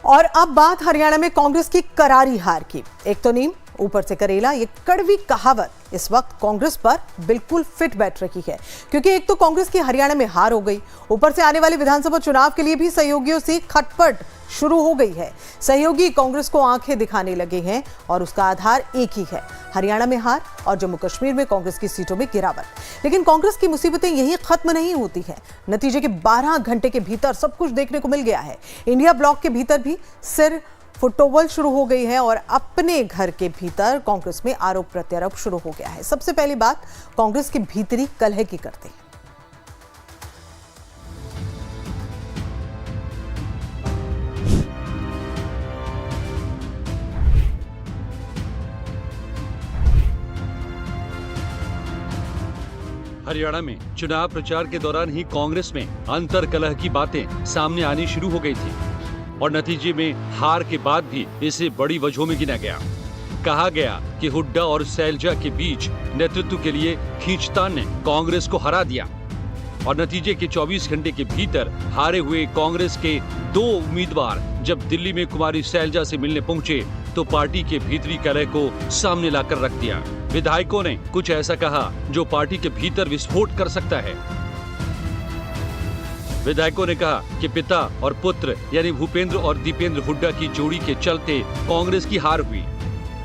और अब बात हरियाणा में कांग्रेस की करारी हार की। एक तो नीम ऊपर से करेला, ये कड़वी कहावत इस वक्त कांग्रेस पर बिल्कुल फिट बैठ रही है, क्योंकि एक तो कांग्रेस की हरियाणा में हार हो गई, ऊपर से आने वाले विधानसभा चुनाव के लिए भी सहयोगियों से खटपट शुरू हो गई है। सहयोगी कांग्रेस को आंखें दिखाने लगे हैं और उसका आधार एक ही है, हरियाणा में हार और जम्मू कश्मीर में कांग्रेस की सीटों में गिरावट। लेकिन कांग्रेस की मुसीबतें यही खत्म नहीं होती है। नतीजे के 12 घंटे के भीतर सब कुछ देखने को मिल गया है। इंडिया ब्लॉक के भीतर भी सिर फुटबॉल शुरू हो गई है और अपने घर के भीतर कांग्रेस में आरोप प्रत्यारोप शुरू हो गया है। सबसे पहली बात कांग्रेस के भीतरी कलह की करते हैं। हरियाणा में चुनाव प्रचार के दौरान ही कांग्रेस में अंतर कलह की बातें सामने आनी शुरू हो गई थी और नतीजे में हार के बाद भी इसे बड़ी वजहों में गिना गया। कहा गया कि हुड्डा और सैलजा के बीच नेतृत्व के लिए खींचतान ने कांग्रेस को हरा दिया और नतीजे के 24 घंटे के भीतर हारे हुए कांग्रेस के 2 उम्मीदवार जब दिल्ली में कुमारी सैलजा से मिलने पहुंचे तो पार्टी के भीतरी कलह को सामने लाकर रख दिया। विधायकों ने कुछ ऐसा कहा जो पार्टी के भीतर विस्फोट कर सकता है। विधायकों ने कहा कि पिता और पुत्र यानी भूपेंद्र और दीपेंद्र हुड्डा की जोड़ी के चलते कांग्रेस की हार हुई।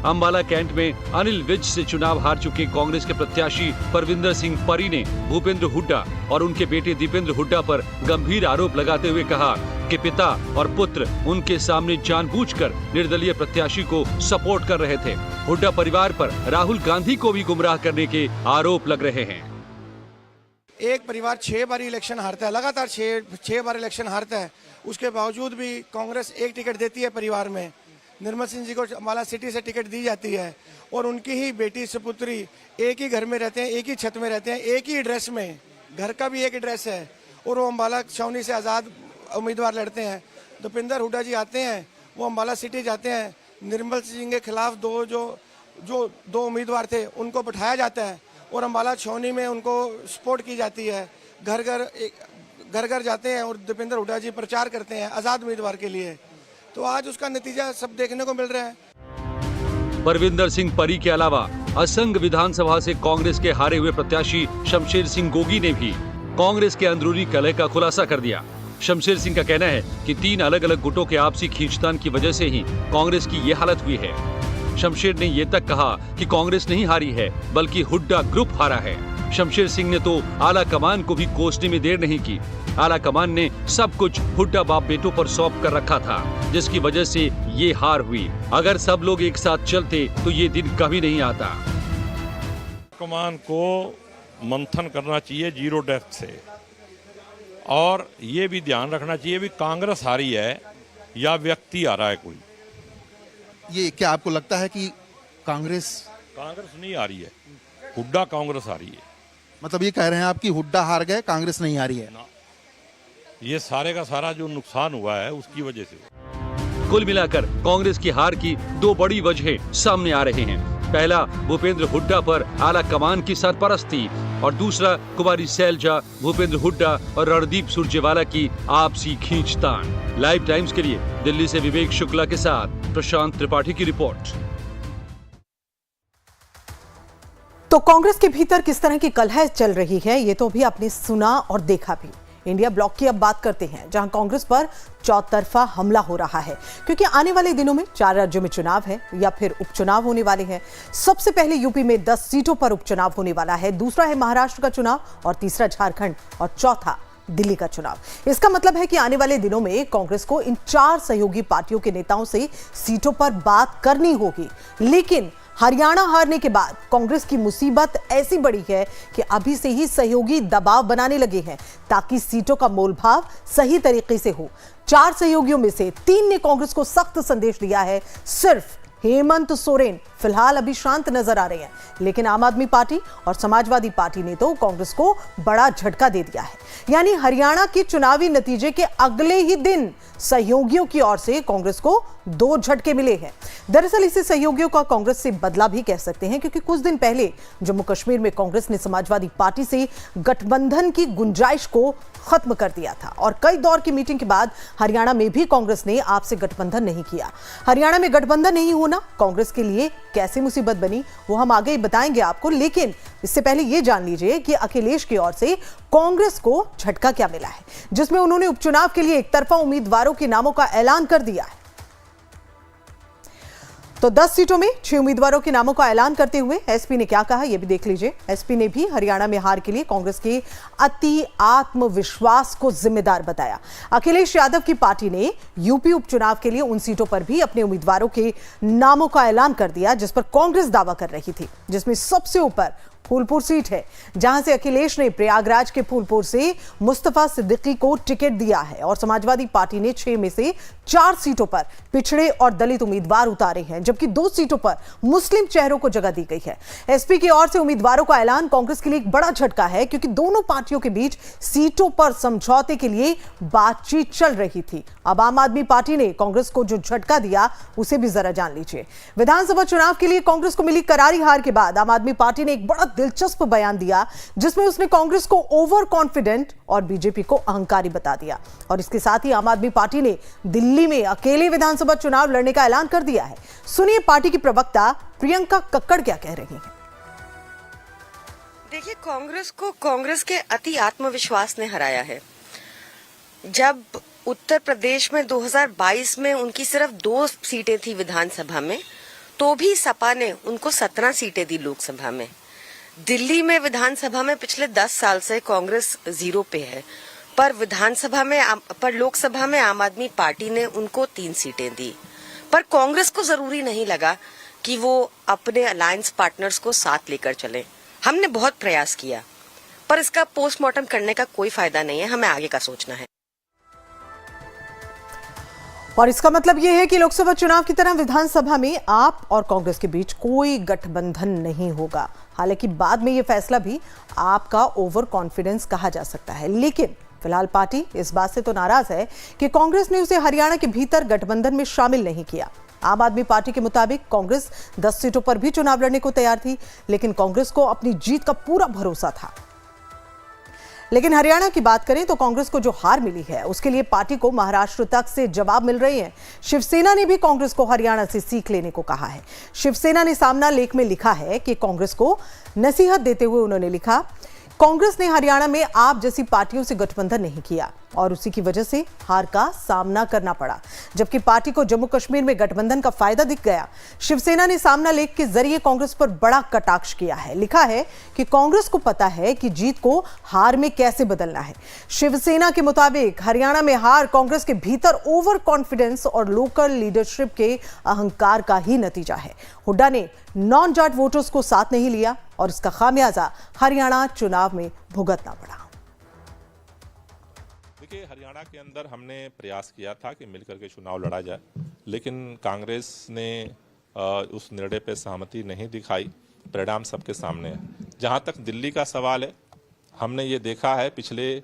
अंबाला कैंट में अनिल विज से चुनाव हार चुके कांग्रेस के प्रत्याशी परविंदर सिंह परी ने भूपेंद्र हुड्डा और उनके बेटे दीपेंद्र हुड्डा पर गंभीर आरोप लगाते हुए कहा कि पिता और पुत्र उनके सामने जानबूझकर निर्दलीय प्रत्याशी को सपोर्ट कर रहे थे। हुड्डा परिवार पर राहुल गांधी को भी गुमराह करने के आरोप लग रहे हैं। एक परिवार 6 बार इलेक्शन हारता है, लगातार 6 बार इलेक्शन हारता है, उसके बावजूद भी कांग्रेस एक टिकट देती है परिवार में। निर्मल सिंह जी को अम्बाला सिटी से टिकट दी जाती है और उनकी ही बेटी सुपुत्री एक ही घर में रहते हैं, एक ही छत में रहते हैं, एक ही ड्रेस में, घर का भी एक ही ड्रेस है और वो अम्बाला छावनी से आज़ाद उम्मीदवार लड़ते हैं। दीपेंद्र हुड्डा जी आते हैं, वो अम्बाला सिटी जाते हैं, निर्मल सिंह के खिलाफ दो उम्मीदवार थे उनको बिठाया जाता है और अम्बाला छावनी में उनको सपोर्ट की जाती है। घर घर जाते हैं और दीपेंद्र हुड्डा जी प्रचार करते हैं आज़ाद उम्मीदवार के लिए। तो आज उसका नतीजा सब देखने को मिल रहा है। परविंदर सिंह परी के अलावा असंग विधानसभा से कांग्रेस के हारे हुए प्रत्याशी शमशेर सिंह गोगी ने भी कांग्रेस के अंदरूनी कलह का खुलासा कर दिया। शमशेर सिंह का कहना है कि 3 अलग अलग गुटों के आपसी खींचतान की वजह से ही कांग्रेस की ये हालत हुई है। शमशेर ने ये तक कहा कि कांग्रेस नहीं हारी है बल्कि हुड्डा ग्रुप हारा है। शमशेर सिंह ने तो आला कमान को भी कोसने में देर नहीं की। आला कमान ने सब कुछ हुड्डा बाप बेटों पर सौंप कर रखा था, जिसकी वजह से ये हार हुई। अगर सब लोग एक साथ चलते तो ये दिन कभी नहीं आता। कमान को मंथन करना चाहिए जीरो डेप्थ से और ये भी ध्यान रखना चाहिए भी कांग्रेस हारी है या व्यक्ति आ रहा है कोई। ये क्या आपको लगता है कि कांग्रेस नहीं आ रही है, हुड्डा कांग्रेस आ रही है? मतलब ये कह रहे हैं आप कि हुड्डा हार गए, कांग्रेस नहीं हारी है? ये सारे का सारा जो नुकसान हुआ है उसकी वजह से। कुल मिलाकर कांग्रेस की हार की 2 बड़ी वजहें सामने आ रहे हैं। पहला भूपेंद्र हुड्डा पर आला कमान की सरपरस्ती और दूसरा कुमारी सैलजा, भूपेंद्र हुड्डा और रणदीप सुरजेवाला की आपसी खींचतान। लाइव टाइम्स के लिए दिल्ली से विवेक शुक्ला के साथ प्रशांत त्रिपाठी की रिपोर्ट। तो कांग्रेस के भीतर किस तरह की कलह चल रही है ये तो अभी आपने सुना और देखा भी। इंडिया ब्लॉक की अब बात करते हैं, जहां कांग्रेस पर चौतरफा हमला हो रहा है, क्योंकि आने वाले दिनों में 4 राज्यों में चुनाव है या फिर उपचुनाव होने वाले हैं। सबसे पहले यूपी में 10 सीटों पर उपचुनाव होने वाला है, दूसरा है महाराष्ट्र का चुनाव और तीसरा झारखंड और चौथा दिल्ली का चुनाव। इसका मतलब है कि आने वाले दिनों में कांग्रेस को इन 4 सहयोगी पार्टियों के नेताओं से सीटों पर बात करनी होगी। लेकिन हरियाणा हारने के बाद कांग्रेस की मुसीबत ऐसी बड़ी है कि अभी से ही सहयोगी दबाव बनाने लगे हैं ताकि सीटों का मोलभाव सही तरीके से हो। 4 सहयोगियों में से 3 ने कांग्रेस को सख्त संदेश दिया है। सिर्फ हेमंत सोरेन फिलहाल अभी शांत नजर आ रहे हैं, लेकिन आम आदमी पार्टी और समाजवादी पार्टी ने तो कांग्रेस को बड़ा झटका दे दिया है। यानी हरियाणा के चुनावी नतीजे के अगले ही दिन सहयोगियों की ओर से कांग्रेस को 2 झटके मिले हैं। दरअसल इसे सहयोगियों का कांग्रेस से बदला भी कह सकते हैं, क्योंकि कुछ दिन पहले जम्मू कश्मीर में कांग्रेस ने समाजवादी पार्टी से गठबंधन की गुंजाइश को खत्म कर दिया था और कई दौर की मीटिंग के बाद हरियाणा में भी कांग्रेस ने आपसे गठबंधन नहीं किया। हरियाणा में गठबंधन नहीं होना कांग्रेस के लिए कैसे मुसीबत बनी, वो हम आगे ही बताएंगे आपको, लेकिन इससे पहले ये जान लीजिए कि अखिलेश की ओर से कांग्रेस को झटका क्या मिला है, जिसमें उन्होंने उपचुनाव के लिए एकतरफा उम्मीदवारों के नामों का ऐलान कर दिया है। तो 10 सीटों में 6 उम्मीदवारों के नामों का ऐलान करते हुए एसपी ने क्या कहा, यह भी देख लीजिए। एसपी ने भी हरियाणा में हार के लिए कांग्रेस के अति आत्मविश्वास को जिम्मेदार बताया। अखिलेश यादव की पार्टी ने यूपी उपचुनाव के लिए उन सीटों पर भी अपने उम्मीदवारों के नामों का ऐलान कर दिया जिस पर कांग्रेस दावा कर रही थी, जिसमें सबसे ऊपर फूलपुर सीट है, जहां से अखिलेश ने प्रयागराज के फूलपुर से मुस्तफा सिद्दीकी को टिकट दिया है और समाजवादी पार्टी ने 6 में से 4 सीटों पर पिछड़े और दलित उम्मीदवार उतारे हैं, जबकि 2 सीटों पर मुस्लिम चेहरों को जगह दी गई है। एसपी की ओर से उम्मीदवारों का ऐलान कांग्रेस के लिए एक बड़ा झटका है, क्योंकि दोनों पार्टियों के बीच सीटों पर समझौते के लिए बातचीत चल रही थी। अब आम आदमी पार्टी ने कांग्रेस को जो झटका दिया उसे भी जरा जान लीजिए। विधानसभा चुनाव के लिए कांग्रेस को मिली करारी हार के बाद आम आदमी पार्टी ने एक बड़ा दिलचस्प बयान दिया, जिसमें उसने कांग्रेस को ओवर कॉन्फिडेंट और बीजेपी को अहंकारी बता दिया। और इसके साथ ही आम आदमी पार्टी ने दिल्ली में अकेले विधानसभा चुनाव लड़ने का ऐलान कर दिया है। सुनिए पार्टी की प्रवक्ता प्रियंका कक्कड़ क्या कह रही हैं। देखिए, कांग्रेस को कांग्रेस के अति आत्मविश्वास ने हराया है। जब उत्तर प्रदेश में 2022 में उनकी सिर्फ 2 सीटें थी विधानसभा में, तो भी सपा ने उनको 17 सीटें दी लोकसभा में। दिल्ली में विधानसभा में पिछले 10 साल से कांग्रेस 0 पे है, पर लोकसभा में आम आदमी पार्टी ने उनको 3 सीटें दी। पर कांग्रेस को जरूरी नहीं लगा कि वो अपने अलायंस पार्टनर्स को साथ लेकर चले। हमने बहुत प्रयास किया, पर इसका पोस्टमार्टम करने का कोई फायदा नहीं है, हमें आगे का सोचना है। और इसका मतलब यह है कि लोकसभा चुनाव की तरह विधानसभा में आप और कांग्रेस के बीच कोई गठबंधन नहीं होगा। हालांकि बाद में यह फैसला भी आपका ओवर कॉन्फिडेंस कहा जा सकता है, लेकिन फिलहाल पार्टी इस बात से तो नाराज है कि कांग्रेस ने उसे हरियाणा के भीतर गठबंधन में शामिल नहीं किया। आम आदमी पार्टी के मुताबिक कांग्रेस 10 सीटों पर भी चुनाव लड़ने को तैयार थी, लेकिन कांग्रेस को अपनी जीत का पूरा भरोसा था। लेकिन हरियाणा की बात करें तो कांग्रेस को जो हार मिली है उसके लिए पार्टी को महाराष्ट्र तक से जवाब मिल रहे हैं। शिवसेना ने भी कांग्रेस को हरियाणा से सीख लेने को कहा है। शिवसेना ने सामना लेख में लिखा है कि कांग्रेस को नसीहत देते हुए उन्होंने लिखा, कांग्रेस ने हरियाणा में आप जैसी पार्टियों से गठबंधन नहीं किया और उसी की वजह से हार का सामना करना पड़ा, जबकि पार्टी को जम्मू कश्मीर में गठबंधन का फायदा दिख गया। शिवसेना ने सामना लेख के जरिए कांग्रेस पर बड़ा कटाक्ष किया है। लिखा है कि कांग्रेस को पता है कि जीत को हार में कैसे बदलना है। शिवसेना के मुताबिक हरियाणा में हार कांग्रेस के भीतर ओवर कॉन्फिडेंस और लोकल लीडरशिप के अहंकार का ही नतीजा है। हुड्डा ने नॉन जाट वोटर्स को साथ नहीं लिया और इसका खामियाजा हरियाणा चुनाव में भुगतना पड़ा। देखिए, हरियाणा के अंदर हमने प्रयास किया था कि मिलकर के चुनाव लड़ा जाए, लेकिन कांग्रेस ने उस निर्णय पे सहमति नहीं दिखाई। परिणाम सबके सामने है। जहां तक दिल्ली का सवाल है, हमने ये देखा है पिछले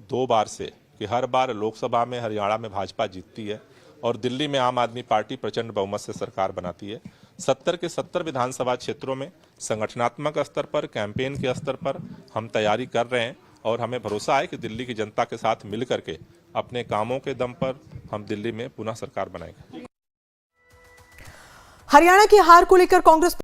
2 बार से कि हर बार लोकसभा में हरियाणा में भाजपा जीतती है और दिल्ली में आम आदमी पार्टी प्रचंड बहुमत से सरकार बनाती है। 70 के 70 विधानसभा क्षेत्रों में संगठनात्मक स्तर पर, कैंपेन के स्तर पर हम तैयारी कर रहे हैं और हमें भरोसा है कि दिल्ली की जनता के साथ मिल करके अपने कामों के दम पर हम दिल्ली में पुनः सरकार बनाएंगे। हरियाणा की हार को लेकर कांग्रेस